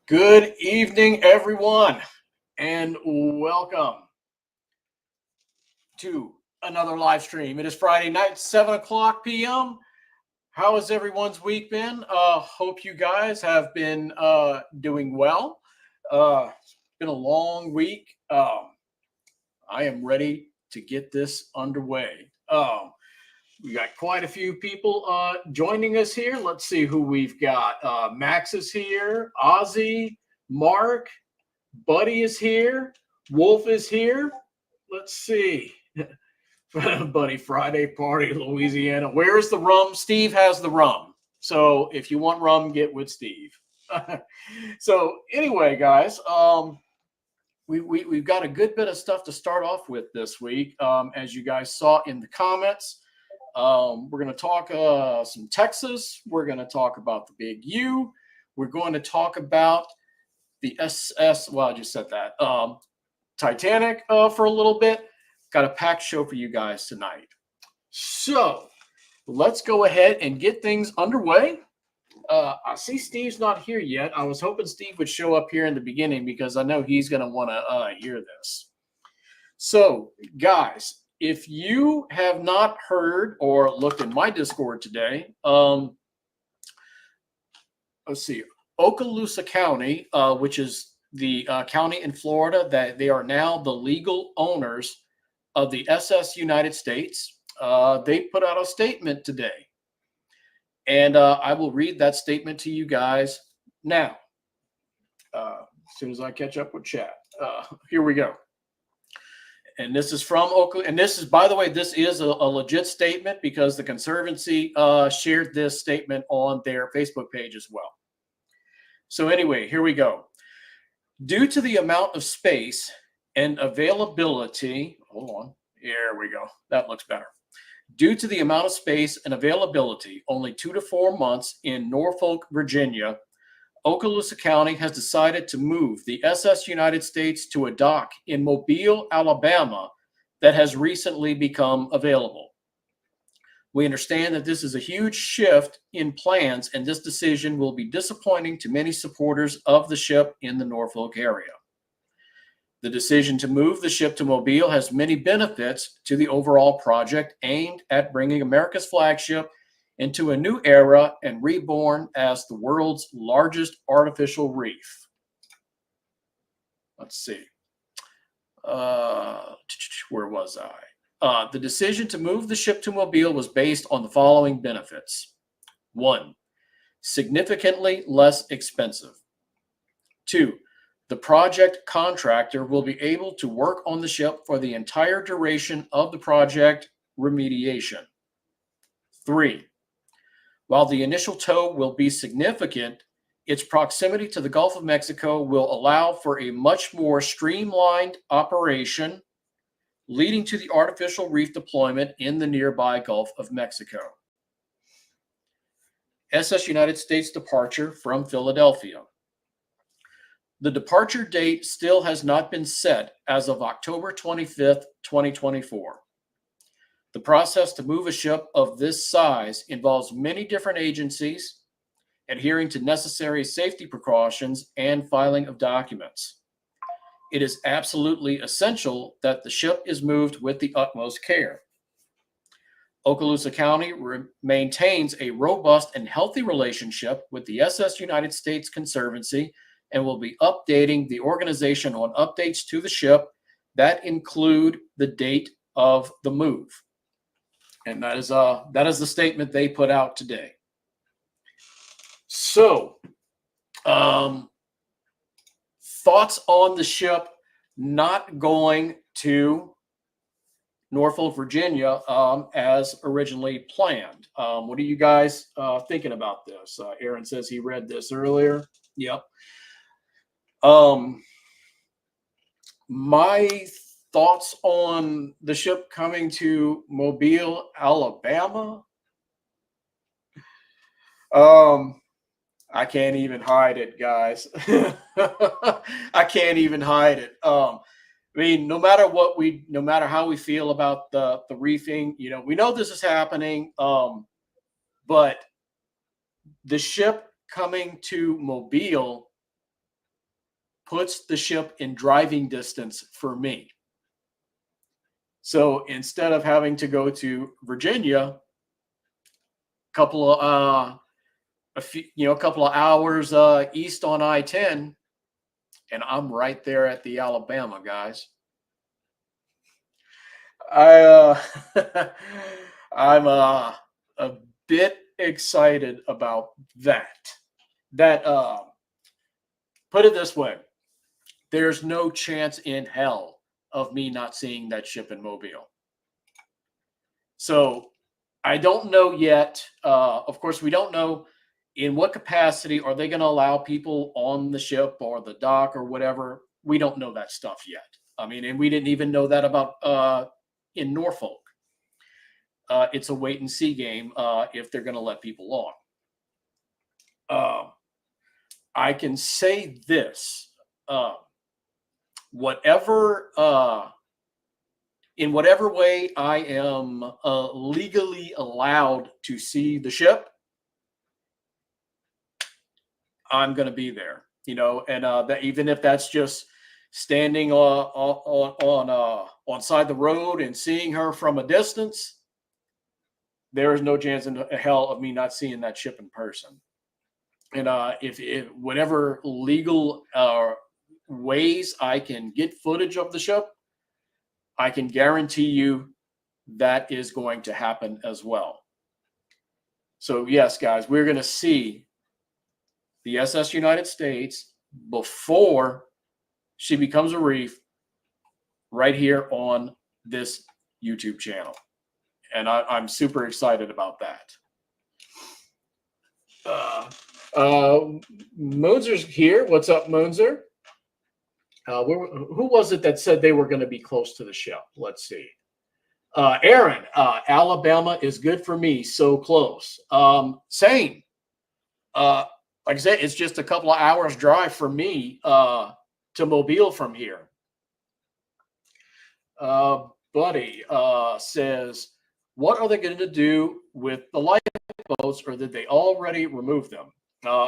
Good evening, everyone, and welcome to another live stream. It is Friday night, 7 o'clock p.m. How has everyone's week been? Hope you guys have been doing well. It's been a long week. I am ready to get this underway. We got quite a few people joining us here. Let's see who we've got. Max is here. Ozzy, Mark, Buddy is here. Wolf is here. Let's see. Buddy, Friday party, Louisiana. Where's the rum? Steve has the rum. So if you want rum, get with Steve. So anyway, guys, we've got a good bit of stuff to start off with this week. As you guys saw in the comments, we're going to talk some Texas. We're going to talk about the Big U. We're going to talk about the SS. Well, I just said that. Titanic for a little bit. Got a packed show for you guys tonight. So let's go ahead and get things underway. I see Steve's not here yet. I was hoping Steve would show up here in the beginning because I know he's going to want to hear this. So, guys, if you have not heard or looked in my Discord today, let's see, Okaloosa County, which is the county in Florida that they are now the legal owners of the SS United States, they put out a statement today. And I will read that statement to you guys now, as soon as I catch up with chat. Here we go. And this is from Oakland. And this is, by the way, this is a legit statement because the Conservancy shared this statement on their Facebook page as well. So anyway, here we go. Due to the amount of space and availability, hold on, here we go. That looks better. Due to the amount of space and availability, only 2 to 4 months in Norfolk, Virginia, Okaloosa County has decided to move the SS United States to a dock in Mobile, Alabama that has recently become available. We understand that this is a huge shift in plans, and this decision will be disappointing to many supporters of the ship in the Norfolk area. The decision to move the ship to Mobile has many benefits to the overall project aimed at bringing America's flagship into a new era and reborn as the world's largest artificial reef. Let's see. Where was I? The decision to move the ship to Mobile was based on the following benefits. 1, significantly less expensive. 2, the project contractor will be able to work on the ship for the entire duration of the project remediation. 3, while the initial tow will be significant, its proximity to the Gulf of Mexico will allow for a much more streamlined operation, leading to the artificial reef deployment in the nearby Gulf of Mexico. SS United States departure from Philadelphia. The departure date still has not been set as of October 25th, 2024. The process to move a ship of this size involves many different agencies, adhering to necessary safety precautions, and filing of documents. It is absolutely essential that the ship is moved with the utmost care. Okaloosa County maintains a robust and healthy relationship with the SS United States Conservancy and will be updating the organization on updates to the ship that include the date of the move. And that is the statement they put out today. So, thoughts on the ship not going to Norfolk, Virginia, as originally planned. What are you guys thinking about this? Aaron says he read this earlier. Yep. My thoughts on the ship coming to Mobile, Alabama. I can't even hide it, guys. I can't even hide it. I mean, no matter how we feel about the reefing, we know this is happening. But the ship coming to Mobile puts the ship in driving distance for me. So instead of having to go to Virginia, a couple of hours east on I-10, and I'm right there at the Alabama, guys. I'm a bit excited about that. Put it this way, there's no chance in hell of me not seeing that ship in Mobile. So I don't know yet. Of course, we don't know in what capacity are they going to allow people on the ship or the dock or whatever. We don't know that stuff yet. I mean, and we didn't even know that about in Norfolk. It's a wait and see game if they're going to let people on. I can say this. In whatever way I am legally allowed to see the ship, I'm going to be there, and that even if that's just standing on side the road and seeing her from a distance, there is no chance in hell of me not seeing that ship in person. And if whatever legal ways I can get footage of the ship, I can guarantee you that is going to happen as well. So yes, guys, we're going to see the SS United States before she becomes a reef right here on this YouTube channel. And I'm super excited about that. Moonzer's here. What's up, Moonzer? Who was it that said they were going to be close to the ship? Let's see. Aaron, Alabama is good for me. So close. Same. Like I said, it's just a couple of hours drive for me to Mobile from here. Buddy says, what are they going to do with the lifeboats, or did they already remove them?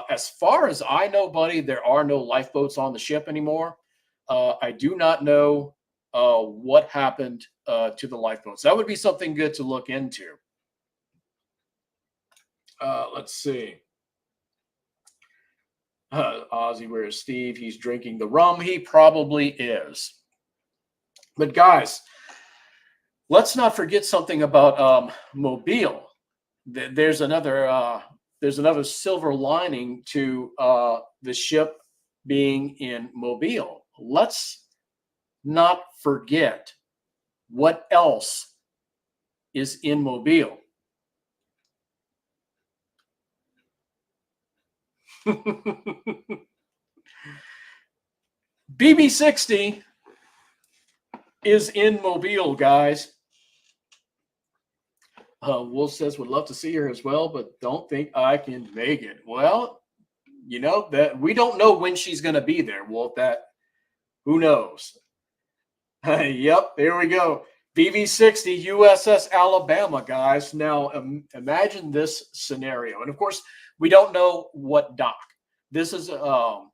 As far as I know, buddy, there are no lifeboats on the ship anymore. I do not know what happened to the lifeboats. That would be something good to look into. Let's see. Ozzy, where is Steve? He's drinking the rum. He probably is. But guys, let's not forget something about Mobile. There's another silver lining to the ship being in Mobile. Let's not forget what else is in Mobile. BB-60 is in Mobile, guys. Wolf says would love to see her as well, but don't think I can make it. Well, that we don't know when she's going to be there, Wolf. That who knows? Yep, there we go. BB-60 USS Alabama, guys. Now imagine this scenario, and of course we don't know what dock. This is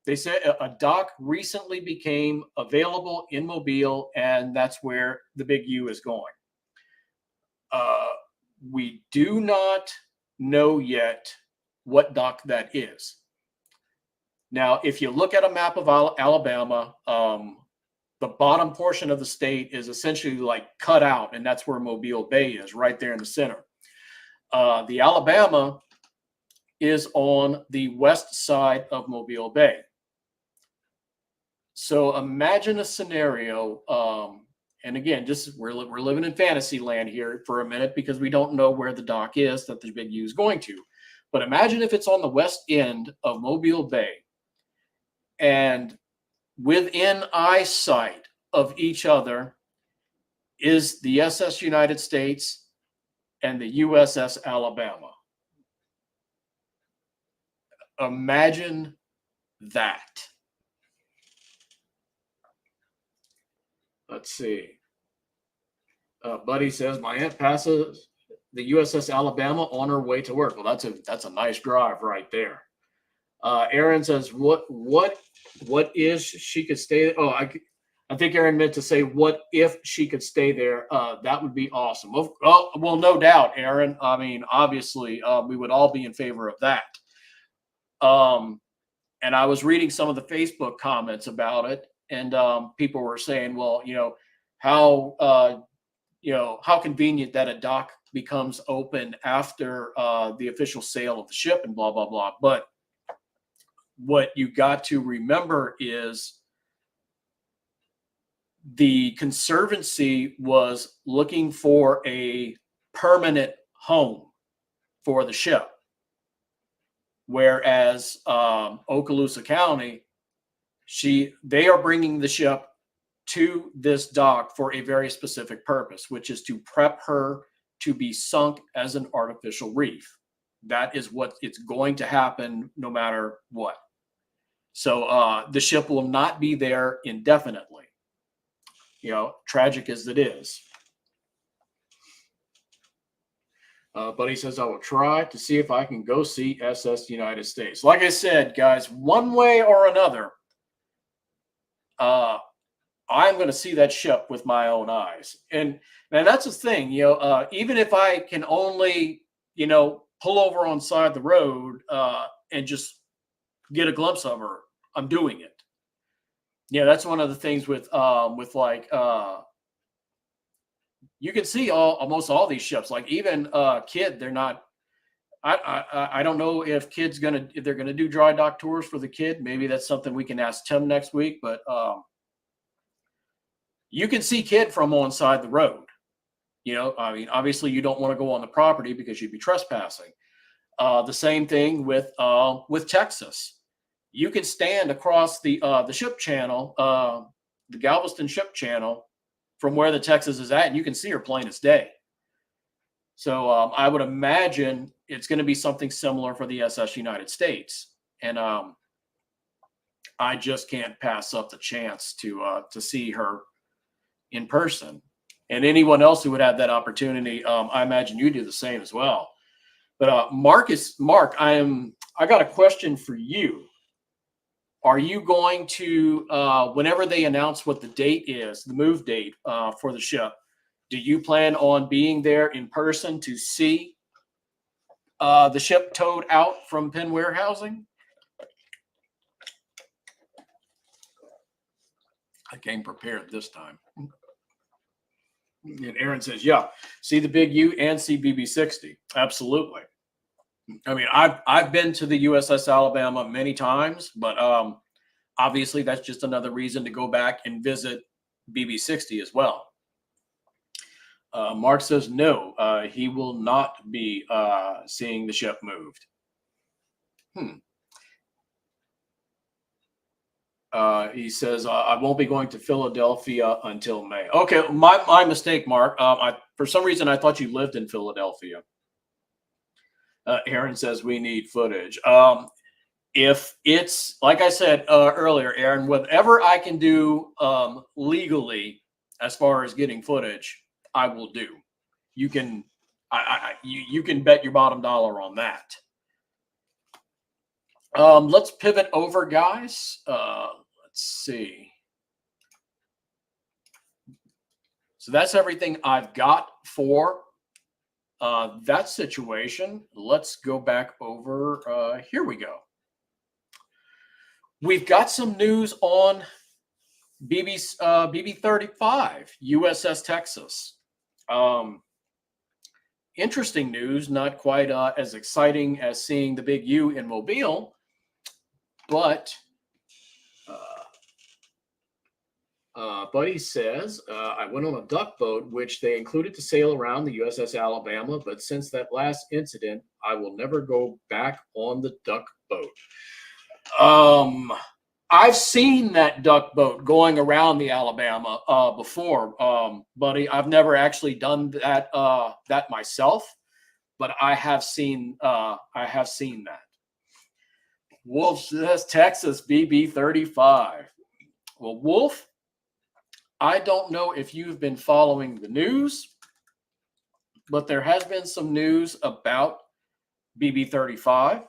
they said a dock recently became available in Mobile, and that's where the Big U is going. We do not know yet what dock that is. Now, if you look at a map of Alabama, the bottom portion of the state is essentially like cut out, and that's where Mobile Bay is, right there in the center. The Alabama is on the west side of Mobile Bay. So imagine a scenario, and again, just we're living in fantasy land here for a minute because we don't know where the dock is that the Big U is going to. But imagine if it's on the west end of Mobile Bay, and within eyesight of each other is the SS United States and the USS Alabama. Imagine that. Let's see. Buddy says my aunt passes the USS Alabama on her way to work. Well, that's a nice drive right there. Aaron says what is she could stay? Oh, I think Aaron meant to say what if she could stay there. That would be awesome. Well, no doubt, Aaron. I mean, obviously, we would all be in favor of that. And I was reading some of the Facebook comments about it, and people were saying, well, how convenient that a dock becomes open after the official sale of the ship and blah, blah, blah. But what you got to remember is the Conservancy was looking for a permanent home for the ship. Whereas Okaloosa County, they are bringing the ship to this dock for a very specific purpose, which is to prep her to be sunk as an artificial reef. That is what it's going to happen no matter what. So the ship will not be there indefinitely, tragic as it is. But he says, I will try to see if I can go see SS United States. Like I said, guys, one way or another, I'm going to see that ship with my own eyes. And that's the thing, even if I can only, pull over on side the road and just get a glimpse of her, I'm doing it. That's one of the things with you can see almost all these ships. Like even Kidd, they're not. I don't know if Kidd's if they're gonna do dry dock tours for the Kidd. Maybe that's something we can ask Tim next week. But you can see Kidd from on side the road. I mean, obviously you don't want to go on the property because you'd be trespassing. The same thing with Texas. You can stand across the ship channel, the Galveston ship channel, from where the Texas is at, and you can see her plain as day. So I would imagine it's going to be something similar for the SS United States, and I just can't pass up the chance to see her in person. And anyone else who would have that opportunity, I imagine you do the same as well. But Mark, I got a question for you. Are you going to, whenever they announce what the date is, the move date for the ship, do you plan on being there in person to see the ship towed out from Penn Warehousing? I came prepared this time. And Aaron says, yeah, see the Big U and see BB-60. Absolutely. I mean, I've been to the USS Alabama many times, but obviously that's just another reason to go back and visit BB-60 as well. Mark says no, he will not be seeing the ship moved. He says I won't be going to Philadelphia until May. Okay, my mistake, Mark. For some reason, I thought you lived in Philadelphia. Aaron says we need footage. If it's like I said earlier, Aaron, whatever I can do legally as far as getting footage, I will do. You can, you can bet your bottom dollar on that. Let's pivot over, guys. Let's see. So that's everything I've got for that situation. Let's go back over. Here we go. We've got some news on BB-35, USS Texas. Interesting news, not quite as exciting as seeing the big U in Mobile, but Buddy says, I went on a duck boat, which they included to sail around the USS Alabama, but since that last incident, I will never go back on the duck boat. I've seen that duck boat going around the Alabama before, Buddy. I've never actually done that that myself, but I have seen that. Wolf says Texas BB-35. Well, Wolf, I don't know if you've been following the news, but there has been some news about BB-35.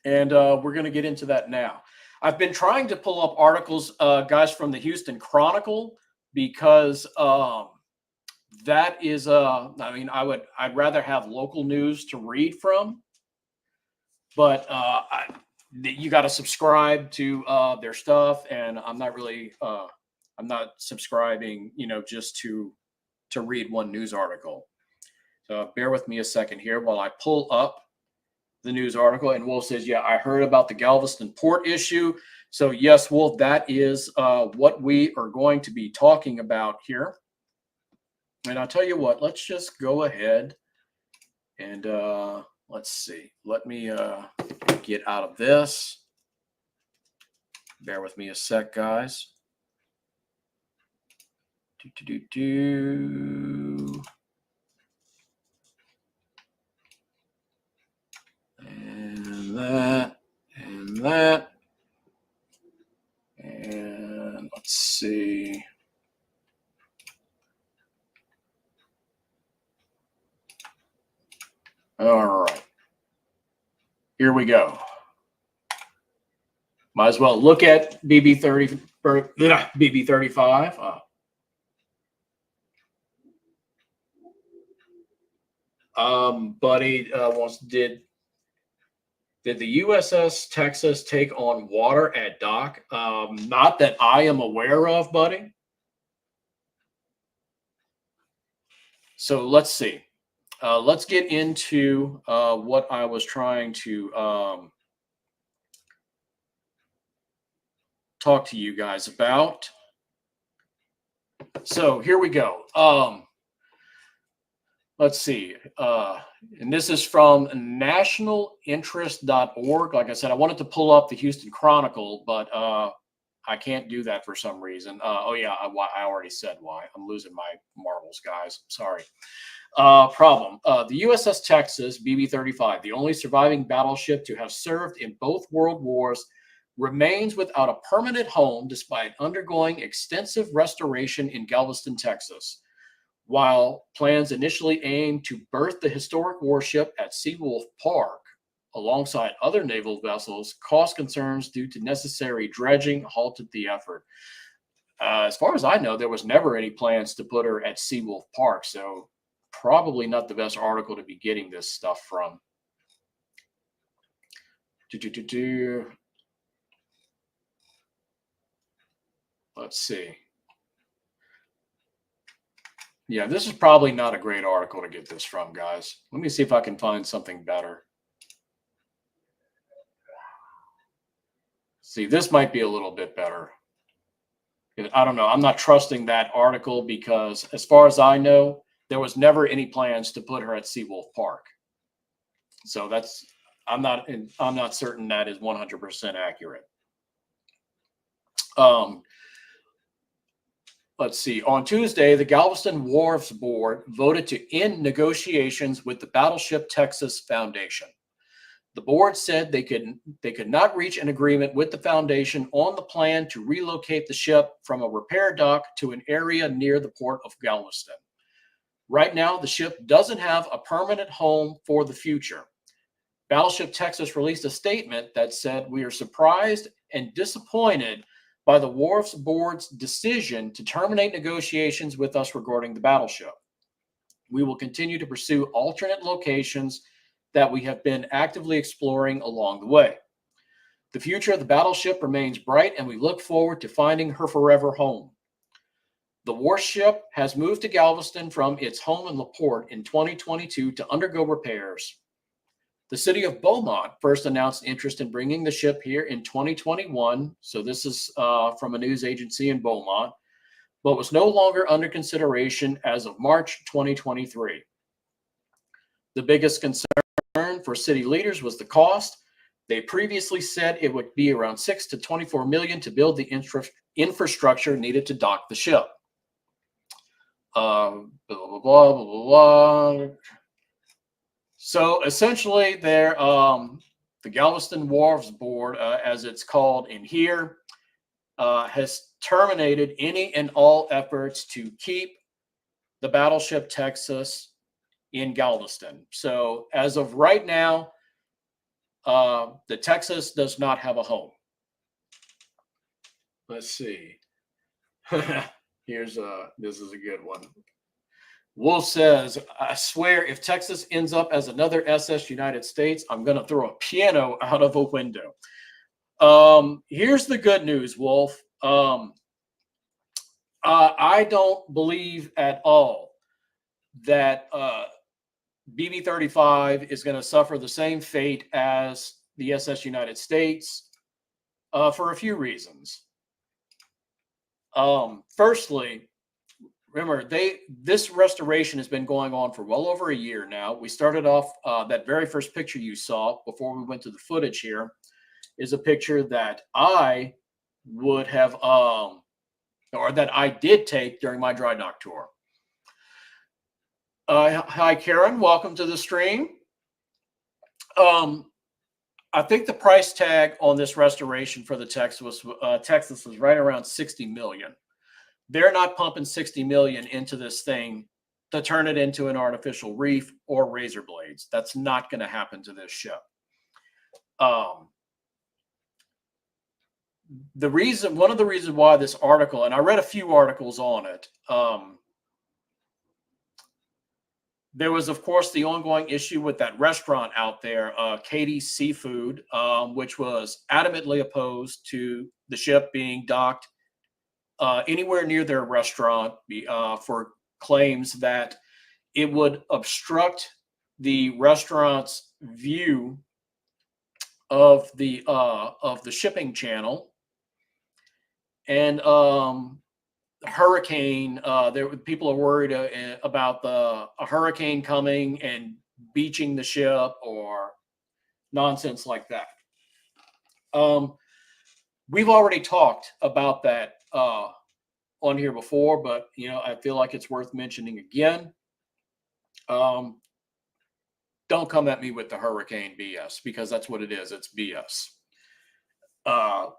And we're going to get into that now. I've been trying to pull up articles, guys, from the Houston Chronicle, because that is, I mean, I'd rather have local news to read from, but you got to subscribe to their stuff, and I'm not really, I'm not subscribing, you know, just to read one news article. So bear with me a second here while I pull up the news article. And Wolf says, yeah, I heard about the Galveston port issue. So yes, Wolf, that is what we are going to be talking about here. And I'll tell you what, let's just go ahead and let's see. Let me get out of this. Bear with me a sec, guys. And that, and that. And let's see. All right. Here we go. Might as well look at BB-35. Buddy wants did the USS Texas take on water at dock? Not that I am aware of, Buddy. So let's see. Let's get into what I was trying to talk to you guys about. So here we go. Let's see. And this is from nationalinterest.org. Like I said, I wanted to pull up the Houston Chronicle, but I can't do that for some reason. Oh, yeah, I already said why. I'm losing my marbles, guys. Sorry. Problem. The USS Texas BB-35, the only surviving battleship to have served in both world wars, remains without a permanent home despite undergoing extensive restoration in Galveston, Texas. While plans initially aimed to berth the historic warship at Seawolf Park alongside other naval vessels, cost concerns due to necessary dredging halted the effort. As far as I know, there was never any plans to put her at Seawolf Park, so probably not the best article to be getting this stuff from. Let's see. Yeah, this is probably not a great article to get this from, guys. Let me see if I can find something better. See, this might be a little bit better. I don't know. I'm not trusting that article because, as far as I know, there was never any plans to put her at Seawolf Park. So that's, I'm not certain that is 100% accurate. let's see. On Tuesday, the Galveston Wharves Board voted to end negotiations with the Battleship Texas Foundation. The board said they could not reach an agreement with the foundation on the plan to relocate the ship from a repair dock to an area near the port of Galveston. Right now, the ship doesn't have a permanent home for the future. Battleship Texas released a statement that said, "We are surprised and disappointed by the Wharves Board's decision to terminate negotiations with us regarding the battleship. We will continue to pursue alternate locations that we have been actively exploring along the way. The future of the battleship remains bright, and we look forward to finding her forever home." The warship has moved to Galveston from its home in LaPorte in 2022 to undergo repairs. The city of Beaumont first announced interest in bringing the ship here in 2021. So this is from a news agency in Beaumont, but was no longer under consideration as of March 2023. The biggest concern for city leaders was the cost. They previously said it would be around $6 to $24 million to build the infrastructure needed to dock the ship. Blah, blah, blah, blah, blah. So essentially, the Galveston Wharves Board, as it's called in here, has terminated any and all efforts to keep the Battleship Texas in Galveston. So as of right now, the Texas does not have a home. Let's see. This is a good one. Wolf says, "I swear if Texas ends up as another SS United States, I'm going to throw a piano out of a window." Here's the good news, Wolf. I don't believe at all that BB-35 is going to suffer the same fate as the SS United States for a few reasons. Firstly, remember, this restoration has been going on for well over a year now. We started off, that very first picture you saw before we went to the footage here is a picture that I would have, or that I did take during my dry dock tour. Hi, Karen. Welcome to the stream. I think the price tag on this restoration for the Texas was right around $60 million. They're not pumping $60 million into this thing to turn it into an artificial reef or razor blades. That's not going to happen to this ship. One of the reasons why this article, and I read a few articles on it, there was, of course, the ongoing issue with that restaurant out there, Katie's Seafood, which was adamantly opposed to the ship being docked anywhere near their restaurant for claims that it would obstruct the restaurant's view of the shipping channel. And hurricane, people are worried about a hurricane coming and beaching the ship or nonsense like that. We've already talked about that on here before, but I feel like it's worth mentioning again. Don't come at me with the hurricane BS, because that's what it is. It's BS.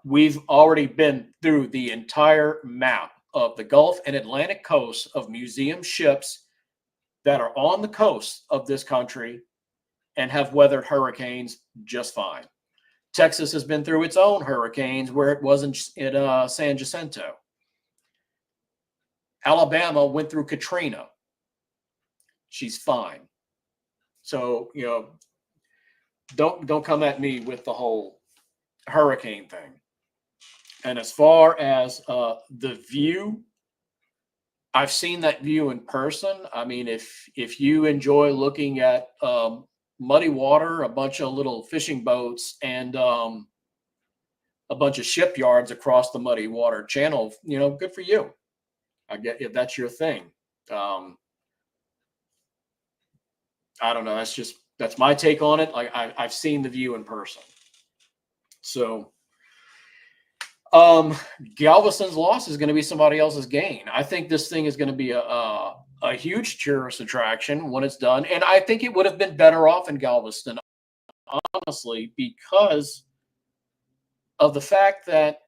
We've already been through the entire map of the Gulf and Atlantic coasts of museum ships that are on the coast of this country and have weathered hurricanes just fine. Texas has been through its own hurricanes where it wasn't in San Jacinto. Alabama went through Katrina. She's fine. So, don't come at me with the whole hurricane thing. And as far as the view, I've seen that view in person. I mean, if you enjoy looking at muddy water, a bunch of little fishing boats, and a bunch of shipyards across the muddy water channel, good for you. I get if that's your thing. I don't know. That's my take on it. Like I've seen the view in person. So Um, Galveston's loss is going to be somebody else's gain. I think this thing is going to be a huge tourist attraction when it's done, and I think it would have been better off in Galveston, honestly, because of the fact that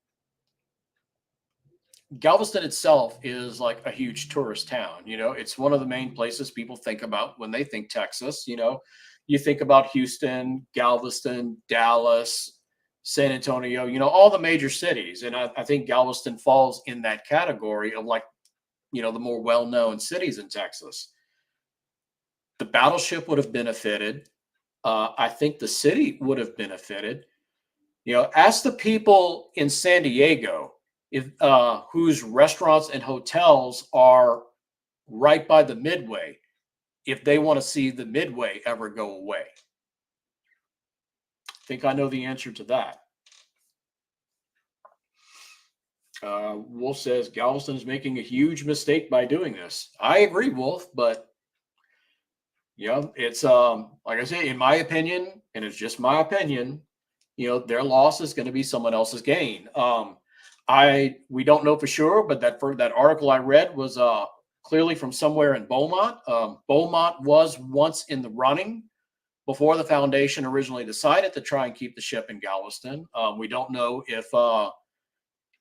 Galveston itself is like a huge tourist town. It's one of the main places people think about when they think Texas. You think about Houston, Galveston, Dallas, San Antonio, all the major cities. And I think Galveston falls in that category of like, the more well known cities in Texas. The battleship would have benefited. I think the city would have benefited. Ask the people in San Diego if whose restaurants and hotels are right by the Midway, if they want to see the Midway ever go away. I think I know the answer to that. Wolf says Galveston is making a huge mistake by doing this. I agree, Wolf, but it's like I say, in my opinion, and it's just my opinion, their loss is going to be someone else's gain. We don't know for sure, but that article I read was clearly from somewhere in Beaumont. Beaumont was once in the running before the foundation originally decided to try and keep the ship in Galveston. We don't know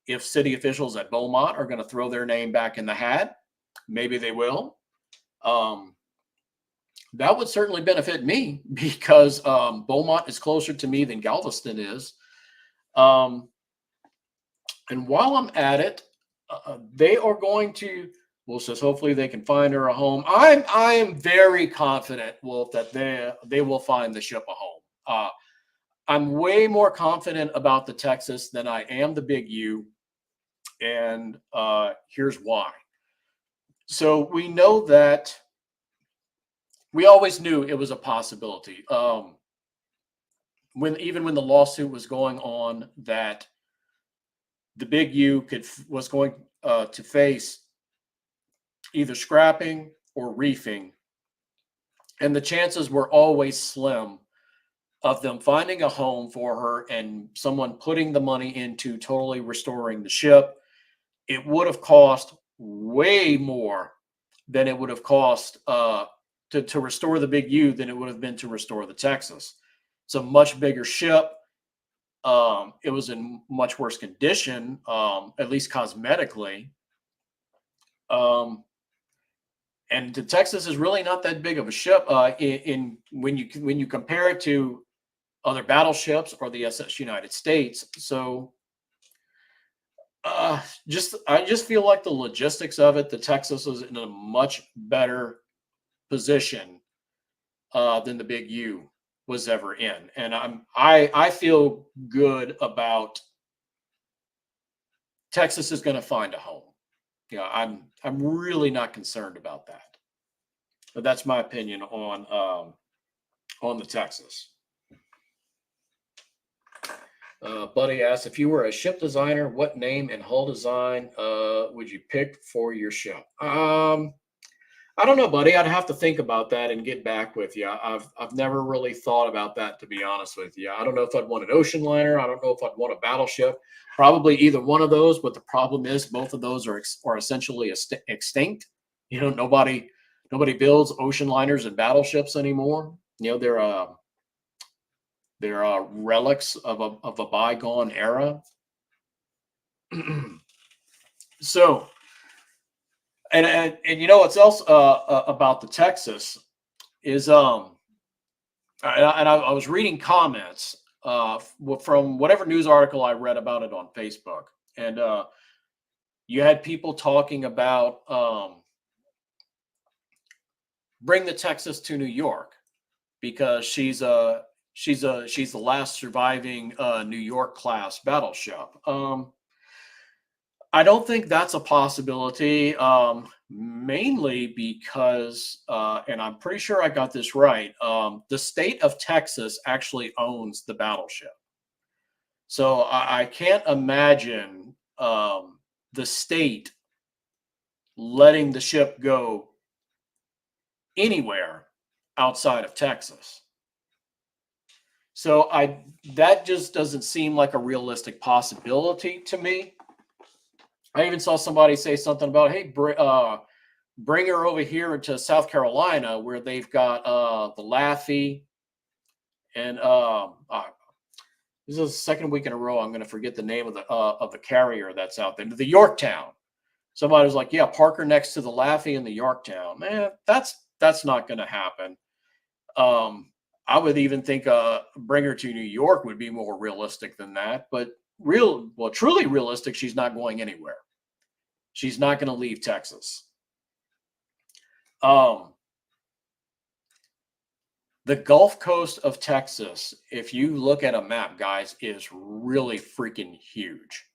if city officials at Beaumont are going to throw their name back in the hat. Maybe they will. That would certainly benefit me because Beaumont is closer to me than Galveston is. And while I'm at it, they are going to. Wolf says hopefully they can find her a home. I am very confident, Wolf, that they will find the ship a home. I'm way more confident about the Texas than I am the Big U, and here's why. So we know that we always knew it was a possibility. When the lawsuit was going on, that the Big U was going to face either scrapping or reefing, and the chances were always slim of them finding a home for her and someone putting the money into totally restoring the ship. It would have cost way more than it would have cost to restore the Big U than it would have been to restore the Texas. It's a much bigger ship. It was in much worse condition, at least cosmetically. And the Texas is really not that big of a ship when you compare it to other battleships or the SS United States. So I just feel like the logistics of it, the Texas is in a much better position than the Big U was ever in, and I feel good about Texas is going to find a home. I'm really not concerned about that. But that's my opinion on the Texas. Buddy asks, if you were a ship designer, what name and hull design would you pick for your ship? I don't know, buddy. I'd have to think about that and get back with you. I've never really thought about that, to be honest with you. I don't know if I'd want an ocean liner. I don't know if I'd want a battleship. Probably either one of those. But the problem is, both of those are essentially extinct. Nobody builds ocean liners and battleships anymore. They're relics of a bygone era. So. And what's else about the Texas is I was reading comments from whatever news article I read about it on Facebook, and you had people talking about bring the Texas to New York because she's the last surviving New York class battleship. I don't think that's a possibility, mainly because, and I'm pretty sure I got this right, the state of Texas actually owns the battleship. So I can't imagine the state letting the ship go anywhere outside of Texas. So that just doesn't seem like a realistic possibility to me. I even saw somebody say something about, hey, bring her over here to South Carolina where they've got the Laffey and this is the second week in a row I'm going to forget the name of the carrier that's out there, the Yorktown. Somebody was like, yeah, park her next to the Laffey and the Yorktown. Man, that's not going to happen. I would even think bring her to New York would be more realistic than that. But truly realistic, she's not going anywhere. She's not going to leave Texas. The Gulf Coast of Texas, if you look at a map, guys, is really freaking huge.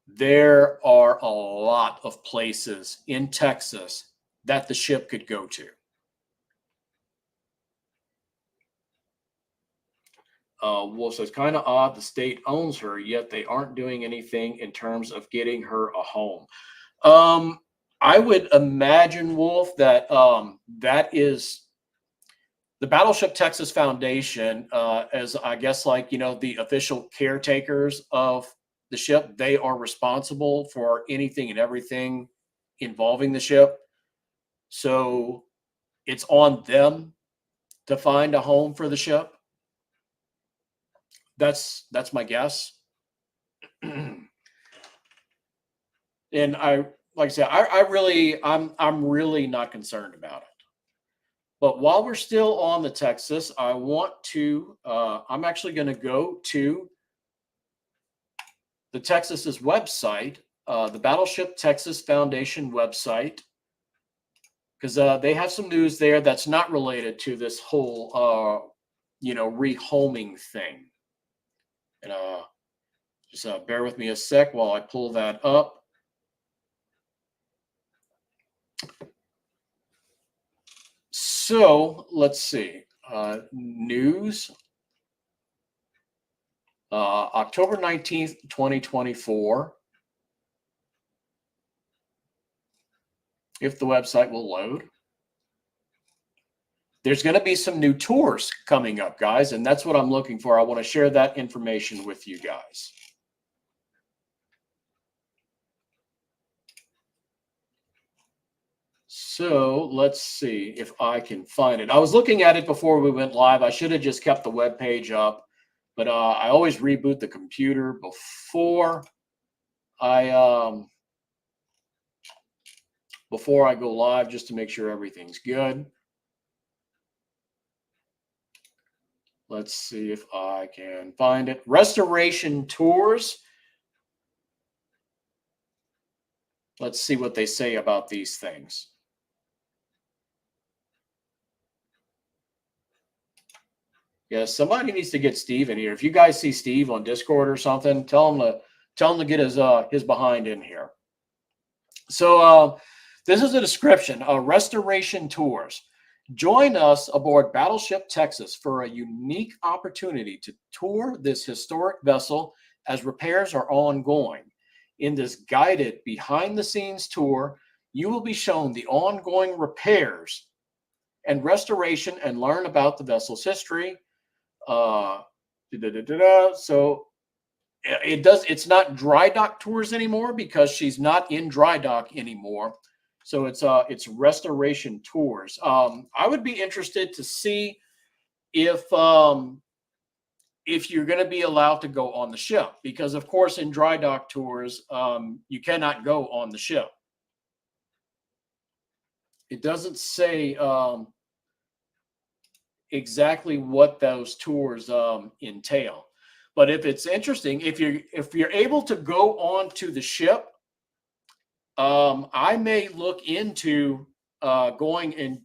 There are a lot of places in Texas that the ship could go to. Wolf says, kind of odd the state owns her, yet they aren't doing anything in terms of getting her a home. I would imagine, Wolf, that that is the Battleship Texas Foundation, as I guess, like, the official caretakers of the ship. They are responsible for anything and everything involving the ship. So it's on them to find a home for the ship. That's my guess. And like I said, I'm really not concerned about it. But while we're still on the Texas, I want to, I'm actually going to go to the Texas's website, the Battleship Texas Foundation website, because they have some news there that's not related to this whole, rehoming thing. And just bear with me a sec while I pull that up. So let's see. News. October 19th, 2024. If the website will load. There's going to be some new tours coming up, guys, and that's what I'm looking for. I want to share that information with you guys. So let's see if I can find it. I was looking at it before we went live. I should have just kept the web page up, but I always reboot the computer before I go live, just to make sure everything's good. Let's see if I can find it. Restoration tours. Let's see what they say about these things. Yeah, somebody needs to get Steve in here. If you guys see Steve on Discord or something, tell him to get his behind in here. So this is a description of restoration tours. Join us aboard Battleship Texas for a unique opportunity to tour this historic vessel as repairs are ongoing. In this guided behind-the-scenes tour, you will be shown the ongoing repairs and restoration and learn about the vessel's history. So it's not dry dock tours anymore because she's not in dry dock anymore. So it's restoration tours. I would be interested to see if you're going to be allowed to go on the ship, because of course in dry dock tours you cannot go on the ship. It doesn't say exactly what those tours entail, but if it's interesting, if you're able to go onto the ship, I may look into going and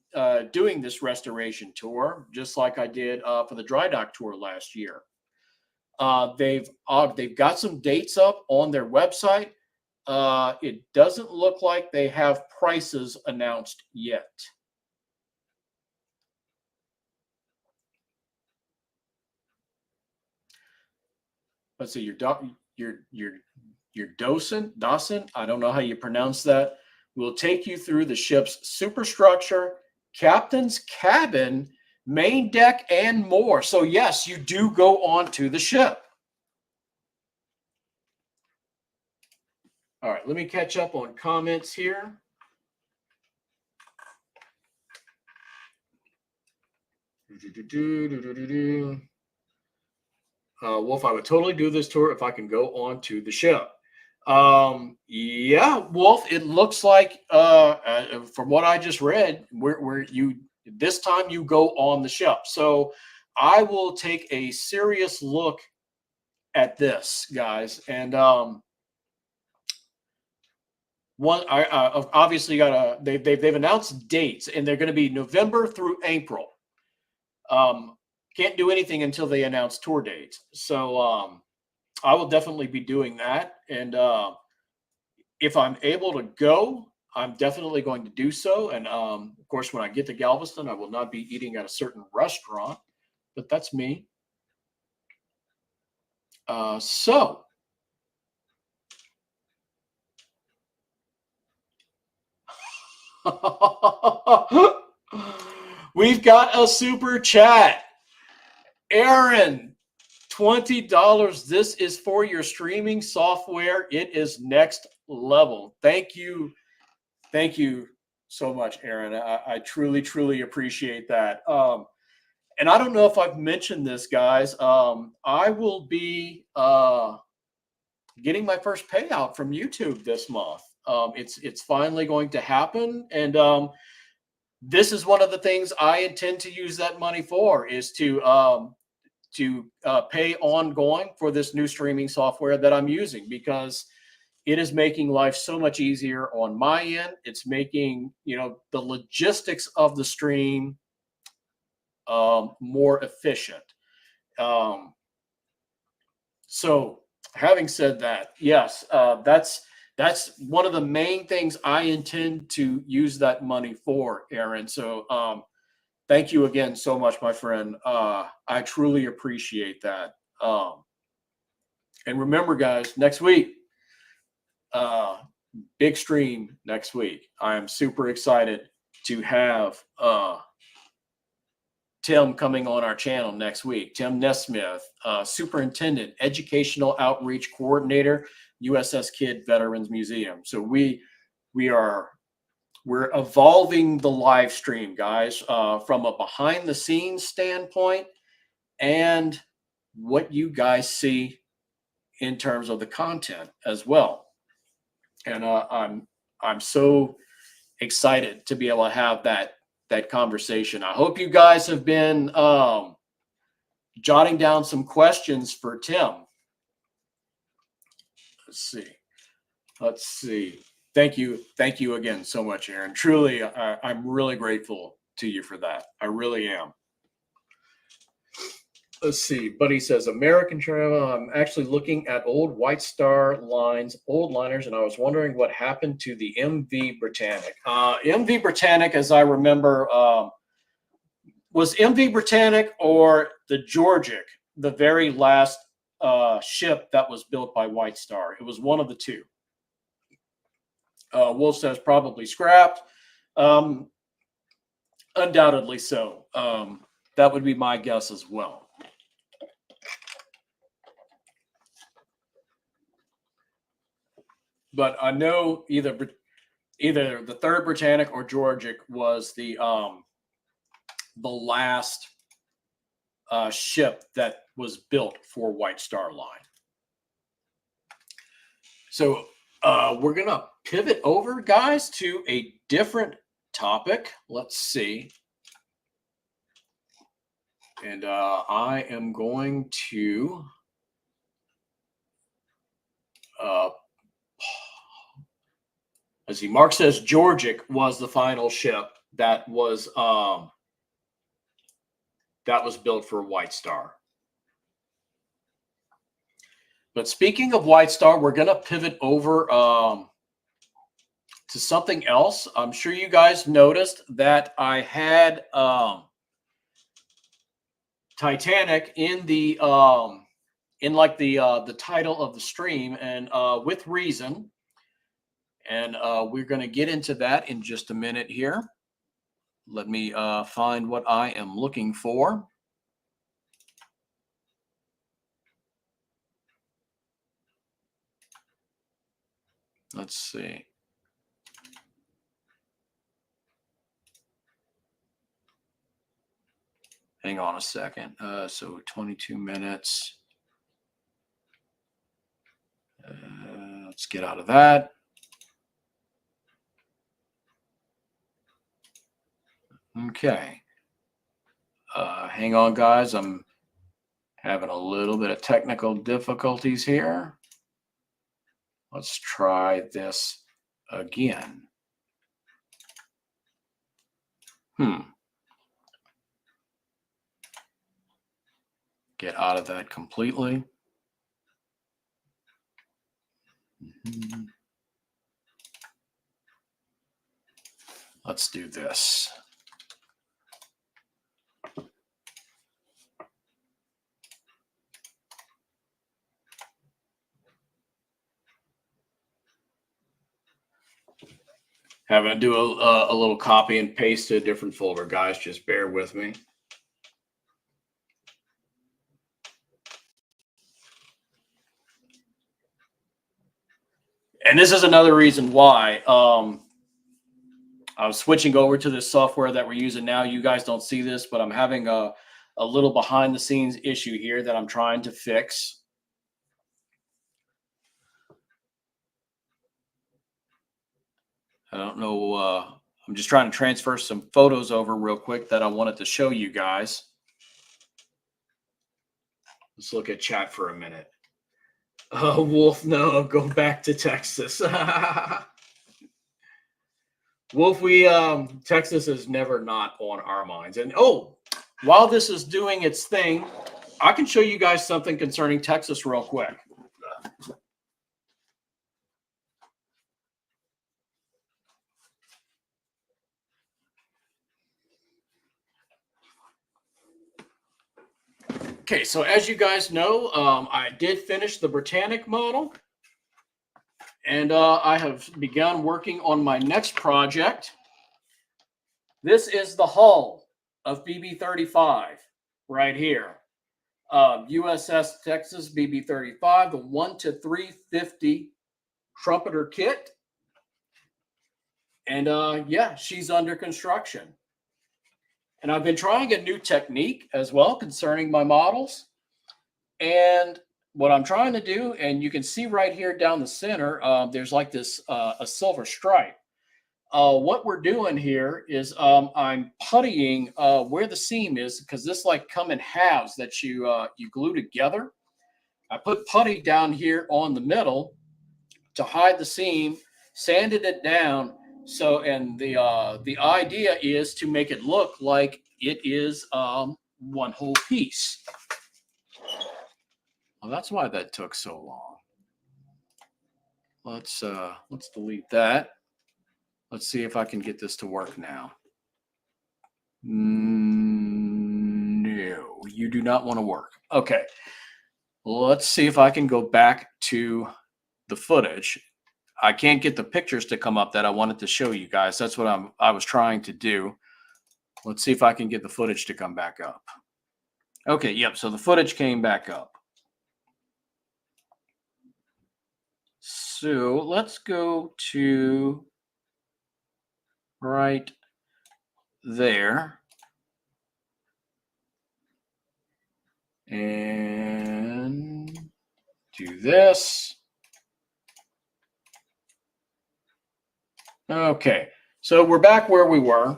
doing this restoration tour, just like I did for the dry dock tour last year. They've got some dates up on their website. It doesn't look like they have prices announced yet. Let's see, your Dawson, I don't know how you pronounce that, will take you through the ship's superstructure, captain's cabin, main deck, and more. So yes, you do go on to the ship. All right, let me catch up on comments here. Wolf, I would totally do this tour if I can go on to the ship. Yeah, Wolf, it looks like from what I just read, where you this time you go on the ship. So I will take a serious look at this, guys. And one, I obviously got they've announced dates, and they're going to be November through April. Can't do anything until they announce tour dates. So I will definitely be doing that. And if I'm able to go, I'm definitely going to do so. And of course, when I get to Galveston, I will not be eating at a certain restaurant, but that's me. So we've got a super chat. Aaron, $20. This is for your streaming software. It is next level. Thank you. Thank you so much, Aaron. I truly, truly appreciate that. And I don't know if I've mentioned this, guys. I will be getting my first payout from YouTube this month. It's finally going to happen, and this is one of the things I intend to use that money for, is to pay ongoing for this new streaming software that I'm using, because it is making life so much easier on my end. It's making, the logistics of the stream more efficient. So having said that, yes, that's one of the main things I intend to use that money for, Aaron. So thank you again so much, my friend. I truly appreciate that. And remember, guys, next week, big stream next week. I am super excited to have Tim coming on our channel next week. Tim Nesmith, Superintendent, Educational Outreach Coordinator, USS Kidd Veterans Museum. So we're evolving the live stream, guys, from a behind the scenes standpoint, and what you guys see in terms of the content as well. And I'm so excited to be able to have that conversation. I hope you guys have been jotting down some questions for Tim. Let's see. Thank you again so much, Aaron. Truly, I'm really grateful to you for that. I really am. Let's see. Buddy says, American travel. I'm actually looking at old White Star lines, old liners, and I was wondering what happened to the MV Britannic. MV Britannic, as I remember, was MV Britannic or the Georgic the very last ship that was built by White Star? It was one of the two. Wolf says probably scrapped. Undoubtedly so. That would be my guess as well. But I know either the third Britannic or Georgic was the last ship that was built for White Star Line. So we're gonna pivot over, guys, to a different topic. Let's see. And I am going to let's see. Mark says Georgic was the final ship that was built for White Star. But speaking of White Star, we're going to pivot over to something else. I'm sure you guys noticed that I had Titanic in the the title of the stream, and with reason. And we're going to get into that in just a minute here. let me find what I am looking for. Let's see. Hang on a second. So 22 minutes. Let's get out of that. Okay. Hang on, guys. I'm having a little bit of technical difficulties here. Let's try this again. Get out of that completely. Let's do this. Having to do a little copy and paste to a different folder, guys. Just bear with me. And this is another reason why I was switching over to this software that we're using now. You guys don't see this, but I'm having a little behind the scenes issue here that I'm trying to fix. I don't know. I'm just trying to transfer some photos over real quick that I wanted to show you guys. Let's look at chat for a minute. Oh, Wolf, no, go back to Texas. Wolf, Texas is never not on our minds. And oh, while this is doing its thing, I can show you guys something concerning Texas real quick. Okay, so as you guys know, I did finish the Titanic model, and I have begun working on my next project. This is the hull of BB-35 right here. USS Texas BB-35, the 1-350 trumpeter kit. And yeah, she's under construction. And I've been trying a new technique as well concerning my models. And what I'm trying to do, and you can see right here down the center, there's like this a silver stripe. What we're doing here is I'm puttying where the seam is, because this like come in halves that you glue together. I put putty down here on the middle to hide the seam, sanded it down. So, and the idea is to make it look like it is one whole piece. Well, that's why that took so long. Let's delete that. Let's see if I can get this to work now. No, you do not want to work. Okay. Let's see if I can go back to the footage. I can't get the pictures to come up that I wanted to show you guys. That's what I was trying to do. Let's see if I can get the footage to come back up. Okay, yep, so the footage came back up. So let's go to right there. And do this. Okay, so we're back where we were.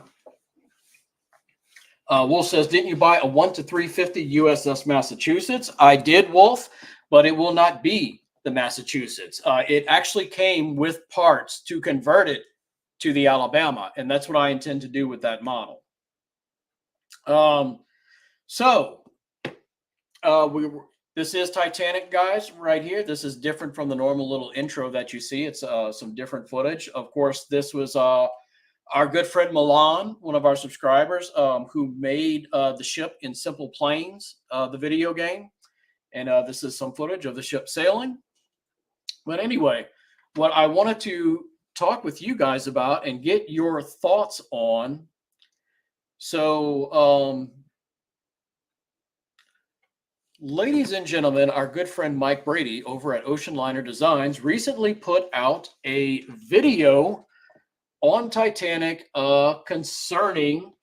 Wolf says, didn't you buy a 1-350 USS Massachusetts? I did, Wolf, but it will not be the Massachusetts. It actually came with parts to convert it to the Alabama, and that's what I intend to do with that model. This is Titanic, guys, right here. This is different from the normal little intro that you see. It's some different footage. Of course, this was our good friend Milan, one of our subscribers, who made the ship in Simple Planes, the video game. And this is some footage of the ship sailing. But anyway, what I wanted to talk with you guys about and get your thoughts on So, ladies and gentlemen, our good friend Mike Brady over at Ocean Liner Designs recently put out a video on Titanic concerning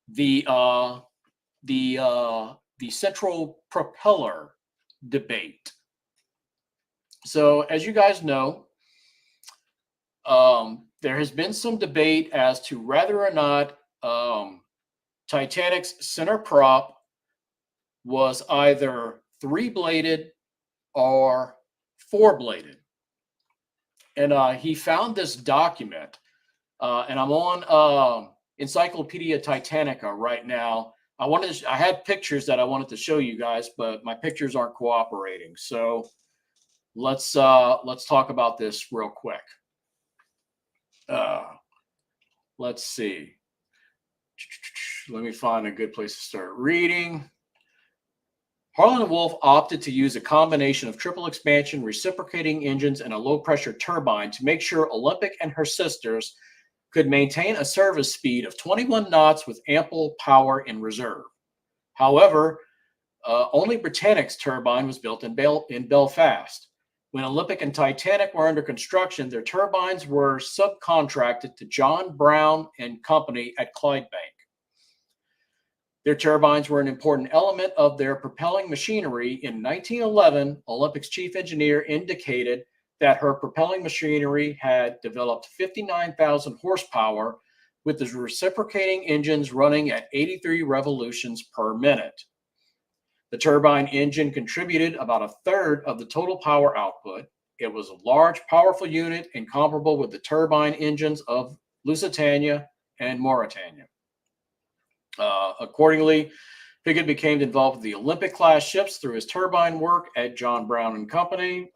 the central propeller debate. So, as you guys know, there has been some debate as to whether or not Titanic's center prop was either three-bladed or four-bladed. And he found this document, and I'm on Encyclopedia Titanica right now. I had pictures that I wanted to show you guys, but my pictures aren't cooperating. So let's talk about this real quick. Let's see. Let me find a good place to start reading. Harlan and Wolff opted to use a combination of triple expansion reciprocating engines and a low-pressure turbine to make sure Olympic and her sisters could maintain a service speed of 21 knots with ample power in reserve. However, only Britannic's turbine was built in Belfast. When Olympic and Titanic were under construction, their turbines were subcontracted to John Brown and Company at Clydebank. Their turbines were an important element of their propelling machinery. In 1911, Olympic's chief engineer indicated that her propelling machinery had developed 59,000 horsepower, with the reciprocating engines running at 83 revolutions per minute. The turbine engine contributed about a third of the total power output. It was a large, powerful unit and comparable with the turbine engines of Lusitania and Mauretania. Accordingly, Pickett became involved with the Olympic-class ships through his turbine work at John Brown and Company.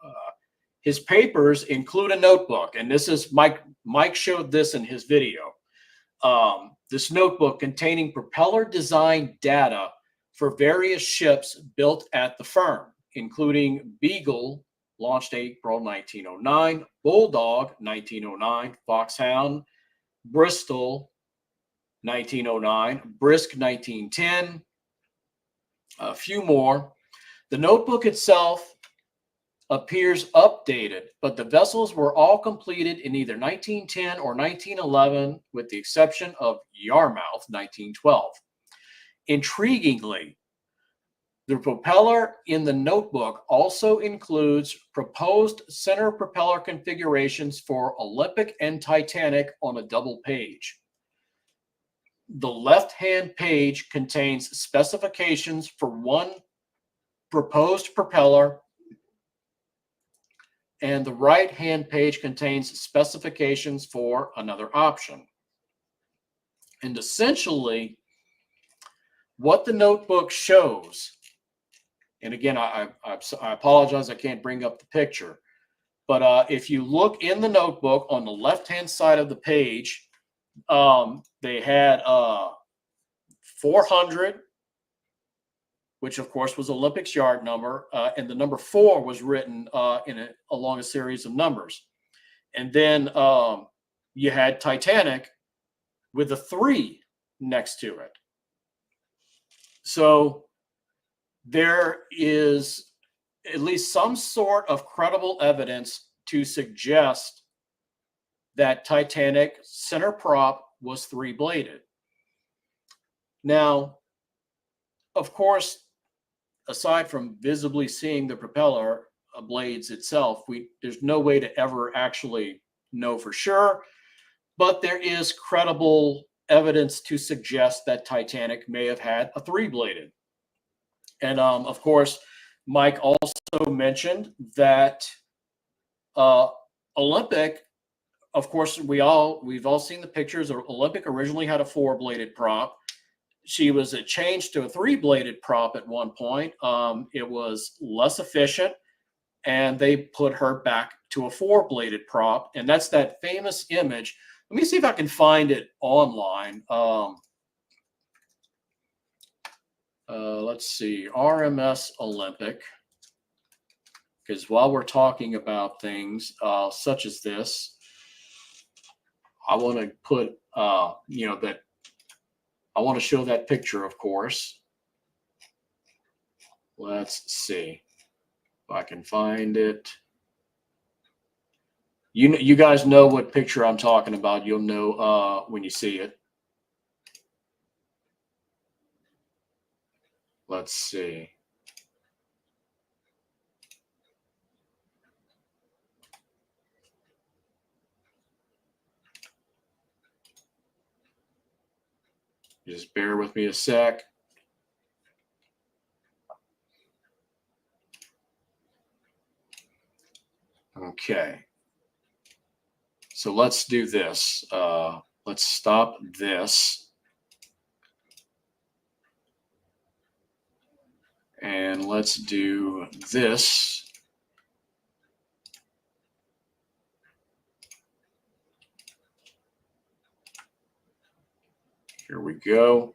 His papers include a notebook, and this is Mike showed this in his video. This notebook containing propeller design data for various ships built at the firm, including Beagle, launched April 1909, Bulldog, 1909, Foxhound, Bristol, 1909, Brisk, 1910, a few more. The notebook itself appears updated, but the vessels were all completed in either 1910 or 1911, with the exception of Yarmouth, 1912. Intriguingly, the propeller in the notebook also includes proposed center propeller configurations for Olympic and Titanic on a double page. The left-hand page contains specifications for one proposed propeller, and the right-hand page contains specifications for another option. And essentially, what the notebook shows, and again, I apologize, I can't bring up the picture, but if you look in the notebook on the left-hand side of the page, they had 400, which of course was Olympic's yard number, and the number 4 was written along a series of numbers. And then you had Titanic with a 3 next to it. So there is at least some sort of credible evidence to suggest that Titanic center prop was 3-bladed. Now, of course, aside from visibly seeing the propeller blades itself, there's no way to ever actually know for sure, but there is credible evidence to suggest that Titanic may have had a 3-bladed. And of course, Mike also mentioned that Olympic, of course, we've all seen the pictures. Olympic originally had a 4-bladed prop. She was changed to a 3-bladed prop at one point. It was less efficient, and they put her back to a 4-bladed prop, and that's that famous image. Let me see if I can find it online. Let's see, RMS Olympic, because while we're talking about things such as this, I want to put, that I want to show that picture, of course. Let's see if I can find it. You guys know what picture I'm talking about. You'll know when you see it. Let's see. Just bear with me a sec. Okay. So let's do this. Let's stop this. And let's do this. Here we go.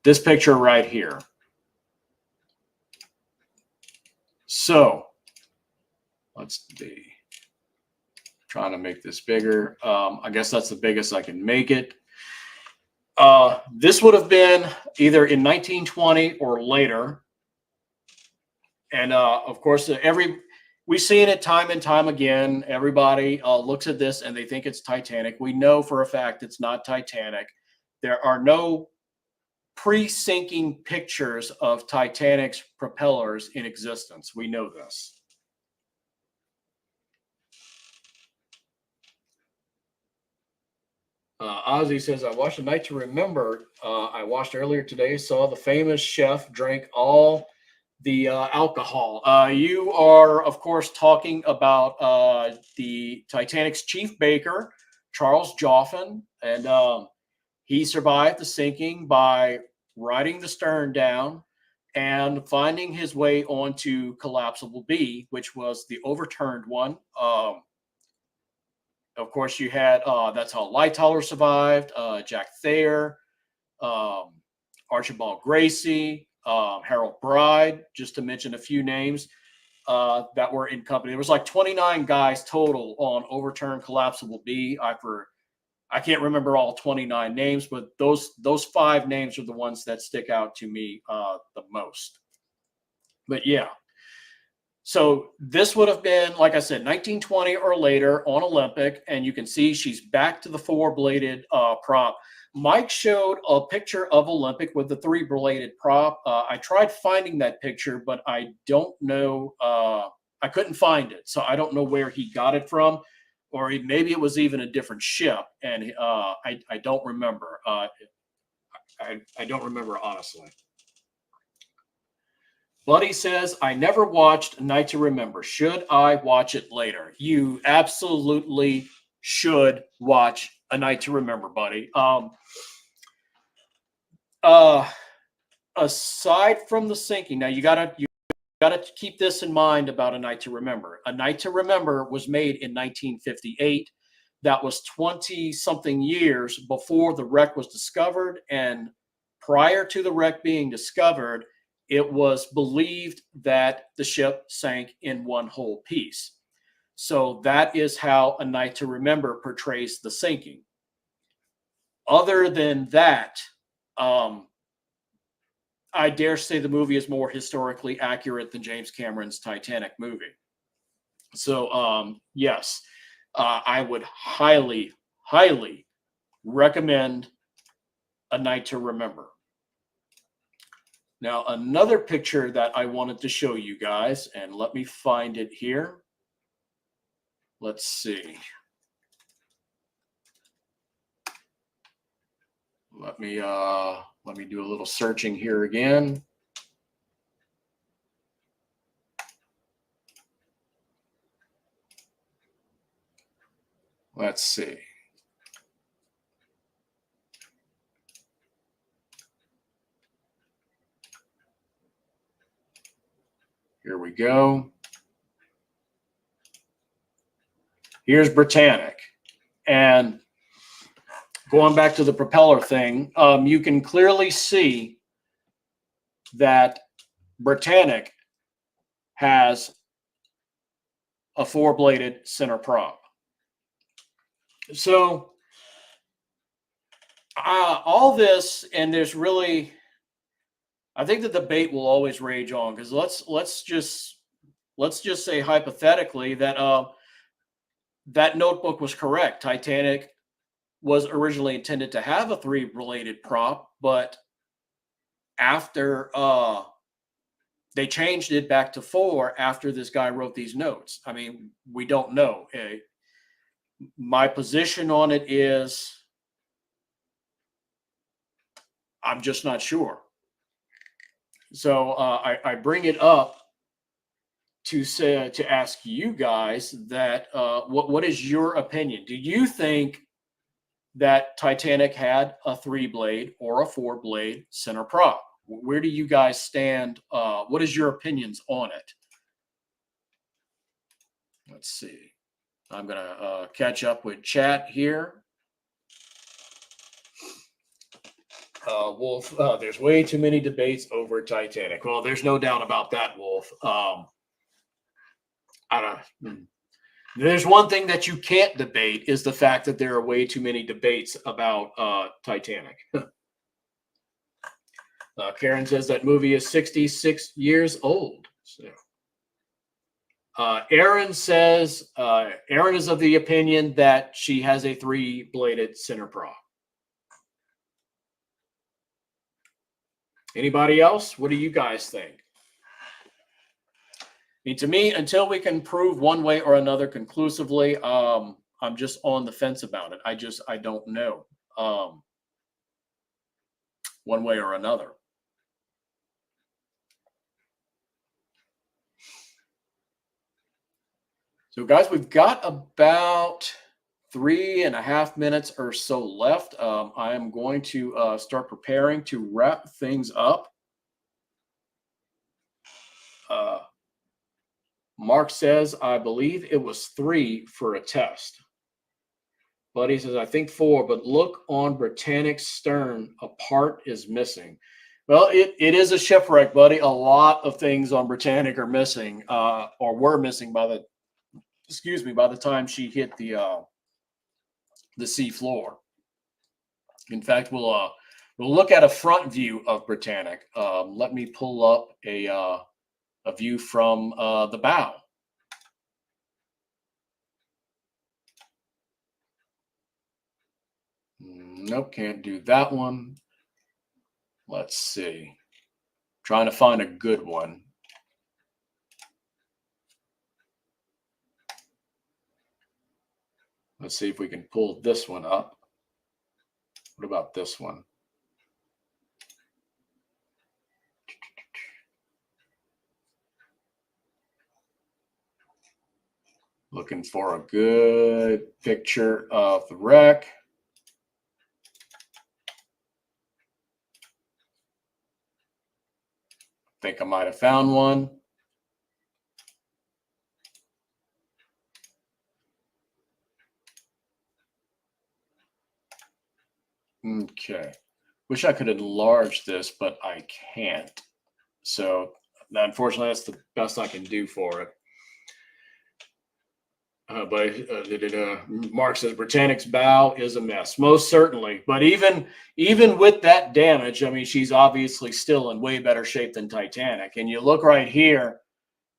This picture right here. So let's be trying to make this bigger. I guess that's the biggest I can make it. This would have been either in 1920 or later. And of course, we've seen it time and time again. Everybody looks at this and they think it's Titanic. We know for a fact it's not Titanic. There are no pre-sinking pictures of Titanic's propellers in existence. We know this. Ozzy says, I watched A Night to Remember. I watched earlier today, saw the famous chef drank all the alcohol. You are, of course, talking about the Titanic's chief baker, Charles Joffin, and he survived the sinking by riding the stern down and finding his way onto Collapsible B, which was the overturned one. Of course, you had that's how Lightoller survived, Jack Thayer, Archibald Gracie, Harold Bride, just to mention a few names that were in company. There was like 29 guys total on overturned Collapsible B. I can't remember all 29 names, but those 5 names are the ones that stick out to me the most. But yeah. So this would have been, like I said, 1920 or later on Olympic, and you can see she's back to the 4-bladed prop. Mike showed a picture of Olympic with the 3-bladed prop. I tried finding that picture, but I don't know. I couldn't find it, so I don't know where he got it from, or maybe it was even a different ship, and I don't remember. I don't remember, honestly. Buddy says, I never watched A Night to Remember. Should I watch it later? You absolutely should watch A Night to Remember, buddy. Aside from the sinking, now you gotta keep this in mind about A Night to Remember. A Night to Remember was made in 1958. That was 20-something years before the wreck was discovered, and prior to the wreck being discovered, it was believed that the ship sank in one whole piece. So that is how A Night to Remember portrays the sinking. Other than that, I dare say the movie is more historically accurate than James Cameron's Titanic movie. So, yes, I would highly, highly recommend A Night to Remember. Now, another picture that I wanted to show you guys, and let me find it here. Let's see. Let me do a little searching here again. Let's see. Here we go. Here's Britannic. And going back to the propeller thing, you can clearly see that Britannic has a 4-bladed 4 bladed center prop. So, all this, and there's really, I think the debate will always rage on, because let's just say hypothetically that that notebook was correct. Titanic was originally intended to have a three related prop, but after they changed it back to four after this guy wrote these notes. I mean, we don't know. My position on it is I'm just not sure. So I bring it up to ask you guys that what is your opinion? Do you think that Titanic had a three blade or a four blade center prop? Where do you guys stand? What is your opinions on it? Let's see. I'm going to catch up with chat here. Wolf, there's way too many debates over Titanic. Well, there's no doubt about that, Wolf. I don't. There's one thing that you can't debate is the fact that there are way too many debates about Titanic. Karen says that movie is 66 years old. So. Aaron says Aaron is of the opinion that she has a three-bladed center prop. Anybody else? What do you guys think? I mean, to me, until we can prove one way or another conclusively, I'm just on the fence about it. I don't know one way or another. So, guys, we've got about 3.5 minutes or so left. I am going to start preparing to wrap things up. Mark says, I believe it was 3 for a test. Buddy says, I think 4, but look on Britannic's stern, a part is missing. Well, it is a shipwreck, buddy. A lot of things on Britannic are missing, or were missing by the time she hit the sea floor. In fact, we'll look at a front view of Britannic. Let me pull up a view from the bow. Nope, can't do that one. Let's see. Trying to find a good one. Let's see if we can pull this one up. What about this one? Looking for a good picture of the wreck. I think I might have found one. Okay. Wish I could enlarge this, but I can't. So unfortunately, that's the best I can do for it. Mark says Britannic's bow is a mess. Most certainly. But even with that damage, I mean, she's obviously still in way better shape than Titanic. And you look right here,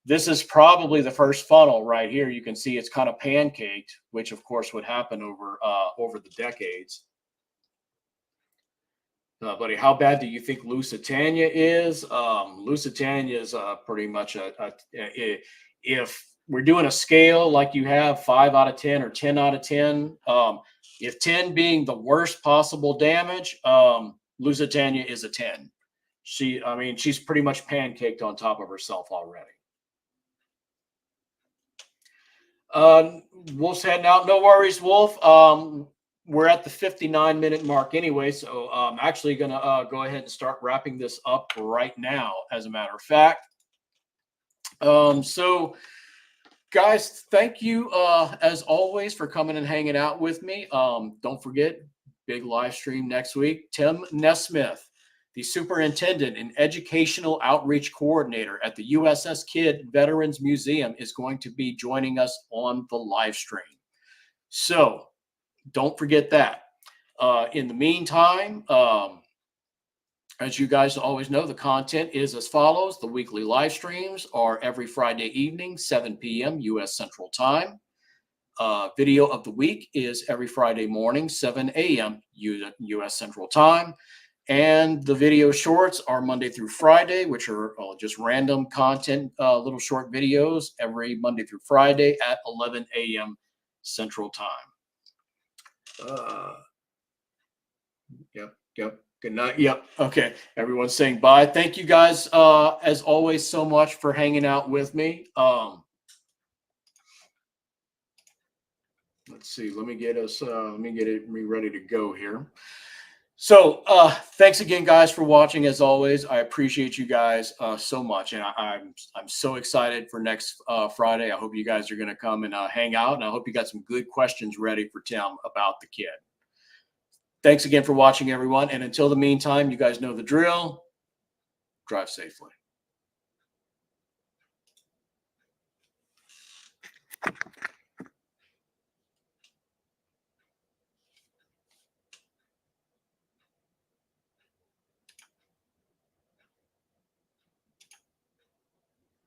this is probably the first funnel right here. You can see it's kind of pancaked, which of course would happen over the decades. Buddy, how bad do you think Lusitania is? Lusitania is pretty much if we're doing a scale like you have 5 out of 10 or 10 out of 10, if 10 being the worst possible damage, Lusitania is a 10. She's pretty much pancaked on top of herself already. Wolf's heading out. No worries, Wolf. We're at the 59-minute mark anyway, so I'm actually going to go ahead and start wrapping this up right now, as a matter of fact. So, guys, thank you, as always, for coming and hanging out with me. Don't forget, big live stream next week. Tim Nesmith, the Superintendent and Educational Outreach Coordinator at the USS Kidd Veterans Museum, is going to be joining us on the live stream. So, don't forget that. In the meantime, as you guys always know, the content is as follows. The weekly live streams are every Friday evening, 7 p.m. U.S. Central Time. Video of the week is every Friday morning, 7 a.m. U.S. Central Time. And the video shorts are Monday through Friday, which are just random content, little short videos every Monday through Friday at 11 a.m. Central Time. Yep. Good night. Yep. Okay. Everyone's saying bye. Thank you guys, as always, so much for hanging out with me. Let's see. Let me get me ready to go here. So thanks again, guys, for watching. As always, I appreciate you guys so much, and I'm so excited for next Friday. I hope you guys are going to come and hang out, and I hope you got some good questions ready for Tim about the kid. Thanks again for watching, everyone, and until the meantime, you guys know the drill. Drive safely.